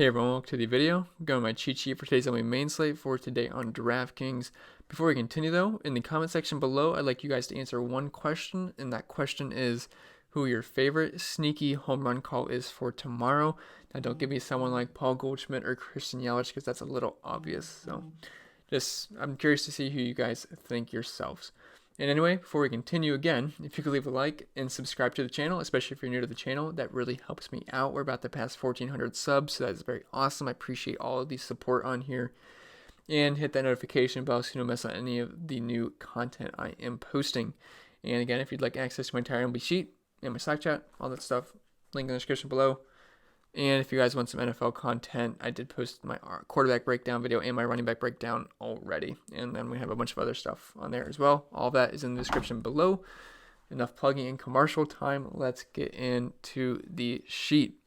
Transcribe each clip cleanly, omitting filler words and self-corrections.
Hey everyone, welcome to the video. I'm going to my cheat sheet for today's MLB main slate for today on DraftKings. Before we continue though, in the comment section below, I'd like you guys to answer one question, and that question is who your favorite sneaky home run call is for tomorrow. Now don't give me someone like Paul Goldschmidt or Christian Yelich because that's a little obvious. So I'm curious to see who you guys think yourselves. And anyway, before we continue again, if you could leave a like and subscribe to the channel, especially if you're new to the channel, that really helps me out. We're about to pass 1,400 subs, so that's very awesome. I appreciate all of the support on here. And hit that notification bell so you don't miss on any of the new content I am posting. And again, if you'd like access to my entire MLB sheet and my Slack chat, all that stuff, link in the description below. And if you guys want some NFL content, I did post my quarterback breakdown video and my running back breakdown already. And then we have a bunch of other stuff on there as well. All of that is in the description below. Enough plugging in commercial time. Let's get into the sheet.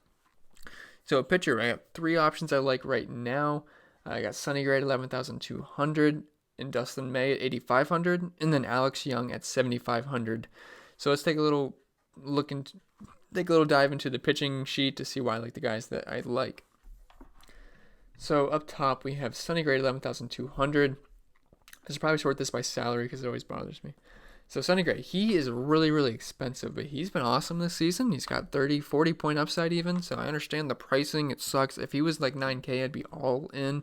So a pitcher, I got three options I like right now. I got Sonny Gray at 11,200 and Dustin May at 8,500 and then Alex Young at 7,500. So let's take a little dive into the pitching sheet to see why I like the guys that I like. So up top we have Sonny Gray at 11,200. I should probably sort this by salary because it always bothers me. So Sonny Gray, he is really expensive, but he's been awesome this season. He's got 40 point upside even, so I understand the pricing. It sucks. If he was like 9K, I'd be all in.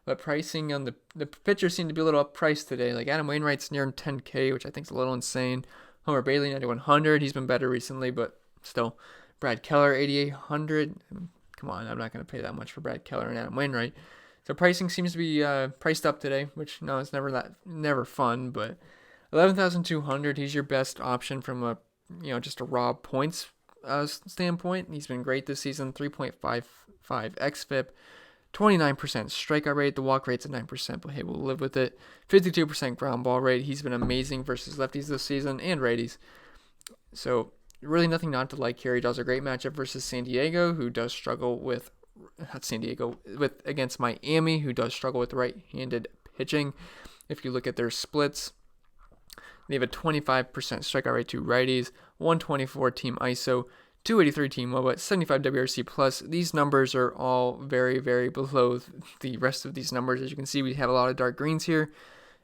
But pricing on the pitchers seem to be a little uppriced today. Like Adam Wainwright's near 10K, which I think is a little insane. Homer Bailey 9,100. He's been better recently, but still. Brad Keller 8,800. Come on, I'm not going to pay that much for Brad Keller and Adam Wainwright. So pricing seems to be priced up today, which no, it's never fun, but 11,200. He's your best option from a just a raw points standpoint. He's been great this season. 3.55 xFIP, 29% strikeout rate. The walk rate's at 9%, but hey, we'll live with it. 52% ground ball rate. He's been amazing versus lefties this season and righties. So really nothing not to like here. He does a great matchup versus San Diego, who does struggle with against Miami, who does struggle with right-handed pitching. If you look at their splits, they have a 25% strikeout rate to righties, 124 team ISO, 283 team WOBA, 75 WRC plus. These numbers are all very below the rest of these numbers. As you can see, we have a lot of dark greens here.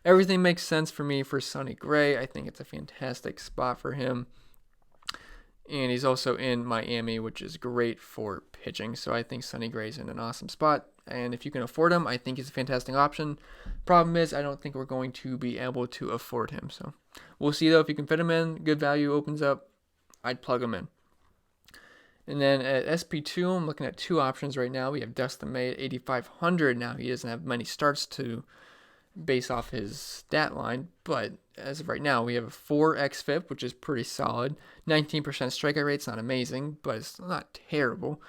Everything makes sense for me for Sonny Gray. I think it's a fantastic spot for him. And he's also in Miami, which is great for pitching. So I think Sonny Gray's in an awesome spot. And if you can afford him, I think he's a fantastic option. Problem is, I don't think we're going to be able to afford him. So we'll see, though, if you can fit him in. Good value opens up. I'd plug him in. And then at SP2, I'm looking at two options right now. We have Dustin May at 8,500. Now, he doesn't have many starts to base off his stat line, but as of right now, we have a 4 xFIP, which is pretty solid. 19% strikeout rate's not amazing, but it's not terrible.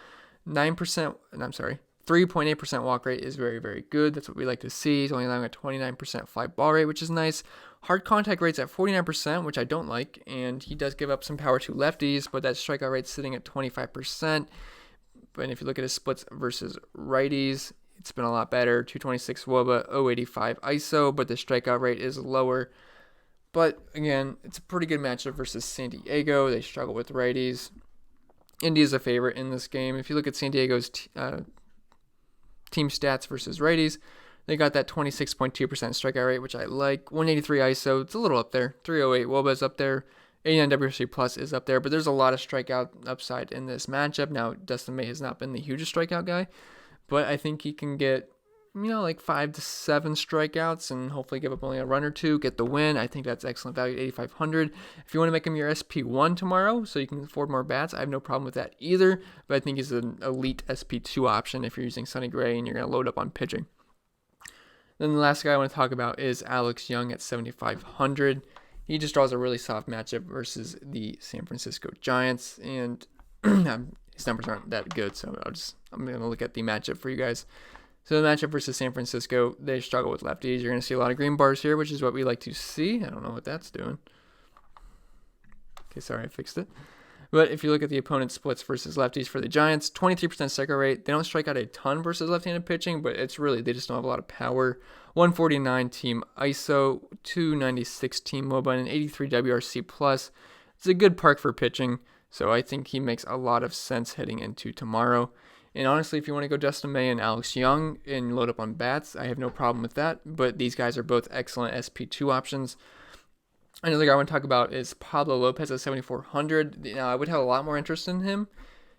3.8% walk rate is very good. That's what we like to see. He's only allowing a 29% fly ball rate, which is nice. Hard contact rate's at 49%, which I don't like, and he does give up some power to lefties, but that strikeout rate's sitting at 25%. But if you look at his splits versus righties, it's been a lot better. 226 WOBA, 085 ISO, but the strikeout rate is lower. But again, it's a pretty good matchup versus San Diego. They struggle with righties. Indy is a favorite in this game. If you look at San Diego's team stats versus righties, they got that 26.2% strikeout rate, which I like. 183 ISO, it's a little up there. 308 WOBA is up there. 89 WRC plus is up there. But there's a lot of strikeout upside in this matchup. Now, Dustin May has not been the hugest strikeout guy, but I think he can get, like 5 to 7 strikeouts and hopefully give up only a run or two, get the win. I think that's excellent value at 8,500. If you want to make him your SP1 tomorrow so you can afford more bats, I have no problem with that either, but I think he's an elite SP2 option if you're using Sonny Gray and you're going to load up on pitching. Then the last guy I want to talk about is Alex Young at 7,500. He just draws a really soft matchup versus the San Francisco Giants, and his numbers aren't that good, so I'm going to look at the matchup for you guys. So the matchup versus San Francisco, they struggle with lefties. You're going to see a lot of green bars here, which is what we like to see. I don't know what that's doing. Okay, sorry, I fixed it. But if you look at the opponent splits versus lefties for the Giants, 23% strikeout rate. They don't strike out a ton versus left-handed pitching, but they just don't have a lot of power. 149 team ISO, 296 team WOBA, and 83 WRC plus. It's a good park for pitching, so I think he makes a lot of sense heading into tomorrow. And honestly, if you want to go Dustin May and Alex Young and load up on bats, I have no problem with that. But these guys are both excellent SP2 options. Another guy I want to talk about is Pablo Lopez at 7,400. Now, I would have a lot more interest in him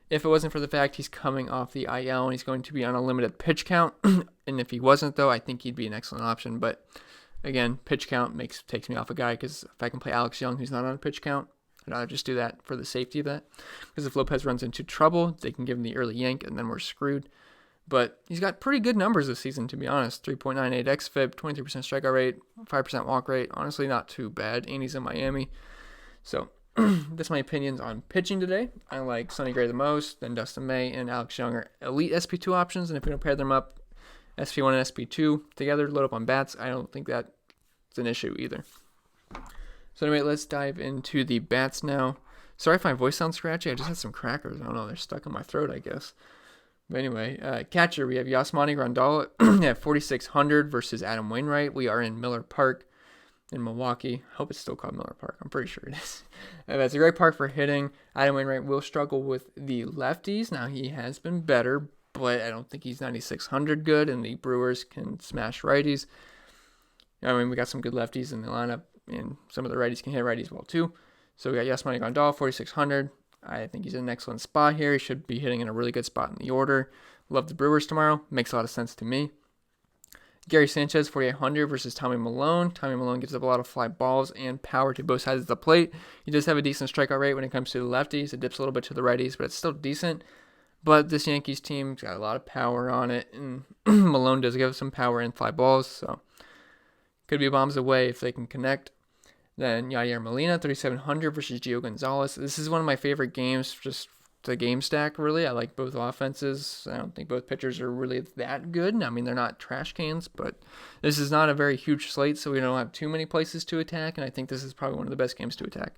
if it wasn't for the fact he's coming off the IL and he's going to be on a limited pitch count. And if he wasn't, though, I think he'd be an excellent option. But again, pitch count takes me off a guy, because if I can play Alex Young, who's not on a pitch count, I'd rather just do that for the safety of that. Because if Lopez runs into trouble, they can give him the early yank, and then we're screwed. But he's got pretty good numbers this season, to be honest. 3.98 xFIP, 23% strikeout rate, 5% walk rate. Honestly, not too bad. And he's in Miami. So that's my opinions on pitching today. I like Sonny Gray the most. Then Dustin May and Alex Young are elite SP2 options. And if we don't pair them up, SP1 and SP2 together, load up on bats, I don't think that's an issue either. So anyway, let's dive into the bats now. Sorry if my voice sounds scratchy. I just had some crackers. I don't know. They're stuck in my throat, I guess. But anyway, catcher, we have Yasmani Grandal at 4,600 versus Adam Wainwright. We are in Miller Park in Milwaukee. I hope it's still called Miller Park. I'm pretty sure it is. That's a great park for hitting. Adam Wainwright will struggle with the lefties. Now, he has been better, but I don't think he's 9,600 good, and the Brewers can smash righties. I mean, we got some good lefties in the lineup, and some of the righties can hit righties well, too. So we got Yasmani Grandal, 4,600. I think he's in an excellent spot here. He should be hitting in a really good spot in the order. Love the Brewers tomorrow. Makes a lot of sense to me. Gary Sanchez, 4,800 versus Tommy Milone. Tommy Milone gives up a lot of fly balls and power to both sides of the plate. He does have a decent strikeout rate when it comes to the lefties. It dips a little bit to the righties, but it's still decent. But this Yankees team's got a lot of power on it, and Milone does give some power and fly balls, so could be bombs away if they can connect. Then Yadier Molina, 3,700 versus Gio Gonzalez. This is one of my favorite games, just the game stack, really. I like both offenses. I don't think both pitchers are really that good. I mean, they're not trash cans, but this is not a very huge slate, so we don't have too many places to attack, and I think this is probably one of the best games to attack.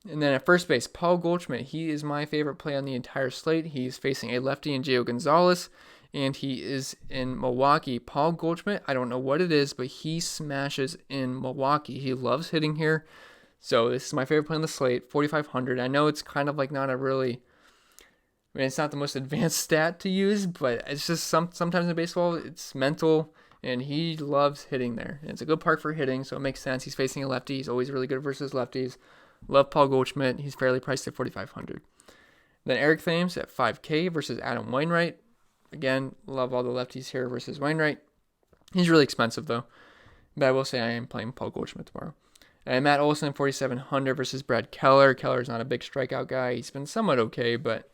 And then at first base, Paul Goldschmidt. He is my favorite play on the entire slate. He's facing a lefty in Gio Gonzalez, and he is in Milwaukee. Paul Goldschmidt, I don't know what it is, but he smashes in Milwaukee. He loves hitting here. So this is my favorite play on the slate, 4,500. I know it's kind of like not a really, I mean, it's not the most advanced stat to use, but it's just sometimes in baseball, it's mental, and he loves hitting there. And it's a good park for hitting, so it makes sense. He's facing a lefty. He's always really good versus lefties. Love Paul Goldschmidt. He's fairly priced at 4,500. Then Eric Thames at 5K versus Adam Wainwright. Again, love all the lefties here versus Wainwright. He's really expensive, though. But I will say I am playing Paul Goldschmidt tomorrow. And Matt Olson, 4,700 versus Brad Keller. Keller's not a big strikeout guy. He's been somewhat okay, but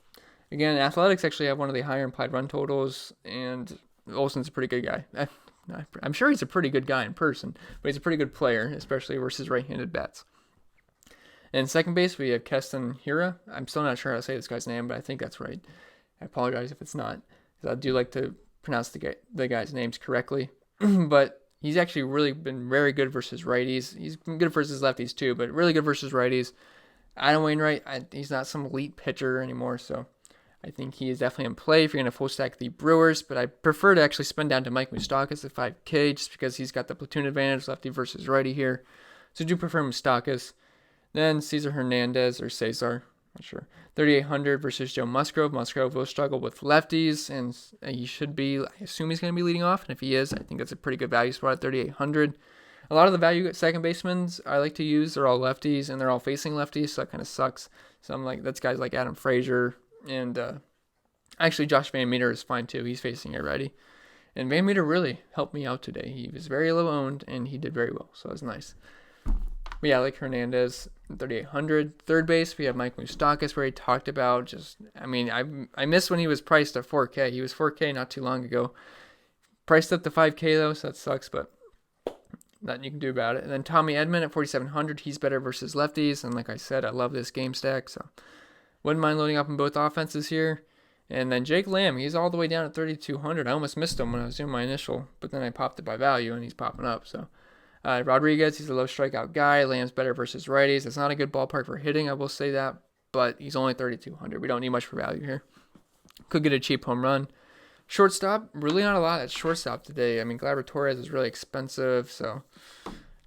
again, Athletics actually have one of the higher implied run totals, and Olson's a pretty good guy. I'm sure he's a pretty good guy in person, but he's a pretty good player, especially versus right-handed bats. And second base, we have Keston Hiura. I'm still not sure how to say this guy's name, but I think that's right. I apologize if it's not, because I do like to pronounce the guy's names correctly. But he's actually really been very good versus righties. He's been good versus lefties too, but really good versus righties. Adam Wainwright, he's not some elite pitcher anymore, so I think he is definitely in play if you're going to full stack the Brewers. But I prefer to actually spin down to Mike Moustakas at 5K just because he's got the platoon advantage, lefty versus righty here. So I do prefer Moustakas. Then Cesar Hernandez, or Cesar, not sure, 3,800 versus Joe Musgrove. Musgrove will struggle with lefties, and he should be, I assume he's going to be leading off, and if he is, I think that's a pretty good value spot at 3,800. A lot of the value at second basemen I like to use, they're all lefties, and they're all facing lefties, so that kind of sucks. So I'm like, that's guys like Adam Frazier, and actually Josh Van Meter is fine too. He's facing a righty. And Van Meter really helped me out today. He was very low owned, and he did very well, so it was nice. But yeah, I like Hernandez, 3,800. Third base, we have Mike Moustakas, where he talked about I missed when he was priced at 4K. He was 4K not too long ago. Priced up to 5K, though, so that sucks, but nothing you can do about it. And then Tommy Edman at 4,700. He's better versus lefties, and like I said, I love this game stack, so wouldn't mind loading up in both offenses here. And then Jake Lamb, he's all the way down at 3,200. I almost missed him when I was doing my initial, but then I popped it by value, and he's popping up, so... Rodriguez, he's a low strikeout guy. Lamb's better versus righties. It's not a good ballpark for hitting, I will say that, but he's only 3,200. We don't need much for value here. Could get a cheap home run. Shortstop, really not a lot at shortstop today. I mean, Gleyber Torres is really expensive, so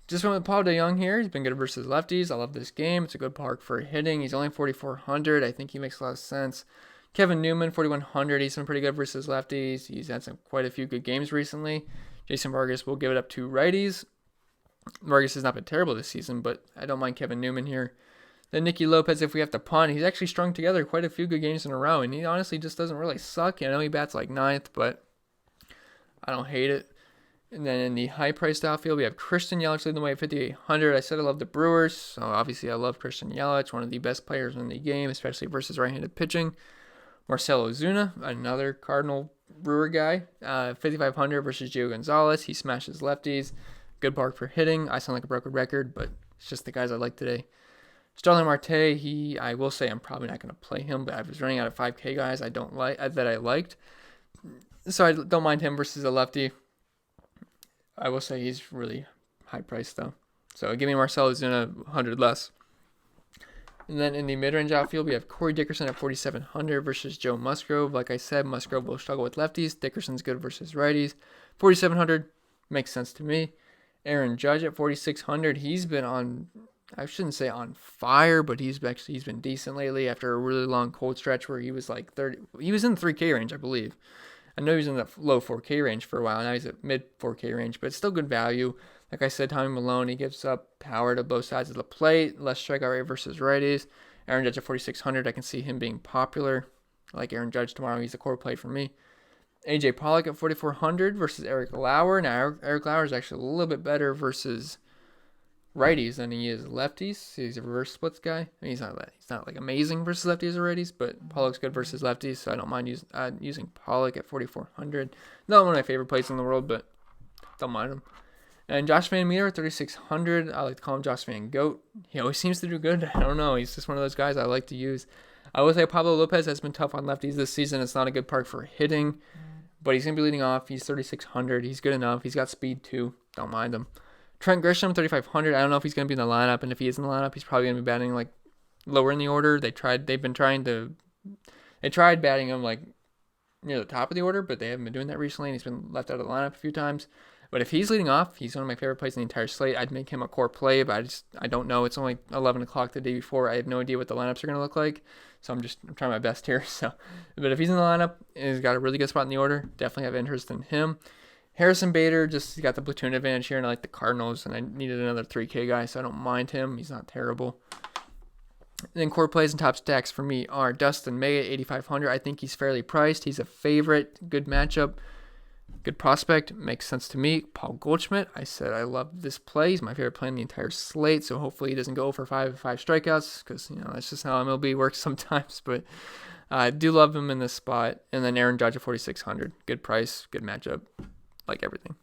just went with Paul DeJong here. He's been good versus lefties. I love this game. It's a good park for hitting. He's only 4,400. I think he makes a lot of sense. Kevin Newman, 4,100. He's been pretty good versus lefties. He's had quite a few good games recently. Jason Vargas will give it up to righties. Vargas has not been terrible this season, but I don't mind Kevin Newman here. Then Nicky Lopez, if we have to punt, he's actually strung together quite a few good games in a row, and he honestly just doesn't really suck. I know he bats like 9th, but I don't hate it. And then in the high-priced outfield, we have Christian Yelich leading the way at 5,800. I said I love the Brewers, so obviously I love Christian Yelich, one of the best players in the game, especially versus right-handed pitching. Marcell Ozuna, another Cardinal Brewer guy, 5,500 versus Gio Gonzalez. He smashes lefties. Good park for hitting. I sound like a broken record, but it's just the guys I like today. Starling Marte, I will say I'm probably not going to play him, but I was running out of 5K guys that I liked, so I don't mind him versus a lefty. I will say he's really high priced though, so give me Marcell Ozuna 100 less. And then in the mid-range outfield, we have Corey Dickerson at 4,700 versus Joe Musgrove. Like I said, Musgrove will struggle with lefties. Dickerson's good versus righties. 4,700 makes sense to me. Aaron Judge at 4,600. He's been on, I shouldn't say on fire, but he's been decent lately after a really long cold stretch where he was like 30. He was in the 3K range, I believe. I know he was in the low 4K range for a while. Now he's at mid 4K range, but it's still good value. Like I said, Tommy Malone, he gives up power to both sides of the plate, less strikeout rate versus righties. Aaron Judge at 4,600. I can see him being popular. I like Aaron Judge tomorrow. He's a core play for me. AJ Pollock at 4,400 versus Eric Lauer. Now, Eric Lauer is actually a little bit better versus righties than he is lefties. He's a reverse splits guy. I mean, he's not like amazing versus lefties or righties, but Pollock's good versus lefties, so I don't mind using Pollock at 4,400. Not one of my favorite plays in the world, but don't mind him. And Josh Van Meter at 3,600. I like to call him Josh Van Goat. He always seems to do good. I don't know. He's just one of those guys I like to use. I would say Pablo Lopez has been tough on lefties this season. It's not a good park for hitting, but he's going to be leading off. He's 3,600. He's good enough. He's got speed too. Don't mind him. Trent Grisham, 3,500. I don't know if he's going to be in the lineup, and if he is in the lineup, he's probably going to be batting like lower in the order. They tried batting him like near the top of the order, but they haven't been doing that recently, and he's been left out of the lineup a few times. But if he's leading off, he's one of my favorite plays in the entire slate. I'd make him a core play, but I don't know. It's only 11 o'clock the day before. I have no idea what the lineups are going to look like, so I'm trying my best here. So, but if he's in the lineup and he's got a really good spot in the order, definitely have interest in him. Harrison Bader just got the platoon advantage here, and I like the Cardinals, and I needed another 3K guy, so I don't mind him. He's not terrible. And then core plays and top stacks for me are Dustin May at 8,500. I think he's fairly priced. He's a favorite. Good matchup. Good prospect. Makes sense to me. Paul Goldschmidt. I said I love this play. He's my favorite play in the entire slate, so hopefully he doesn't go for 5 strikeouts, because that's just how MLB works sometimes. But I do love him in this spot. And then Aaron Judge at 4,600. Good price. Good matchup. Like everything.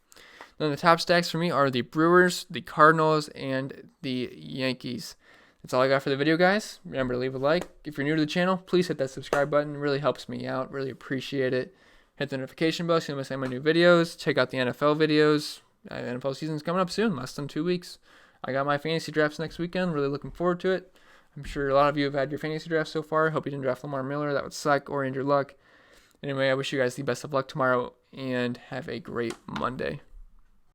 Then the top stacks for me are the Brewers, the Cardinals, and the Yankees. That's all I got for the video, guys. Remember to leave a like. If you're new to the channel, please hit that subscribe button. It really helps me out. Really appreciate it. Hit the notification bell so you don't miss any of my new videos. Check out the NFL videos. The NFL season's coming up soon, less than 2 weeks. I got my fantasy drafts next weekend. Really looking forward to it. I'm sure a lot of you have had your fantasy drafts so far. Hope you didn't draft Lamar Miller. That would suck, or Andrew Luck. Anyway, I wish you guys the best of luck tomorrow, and have a great Monday.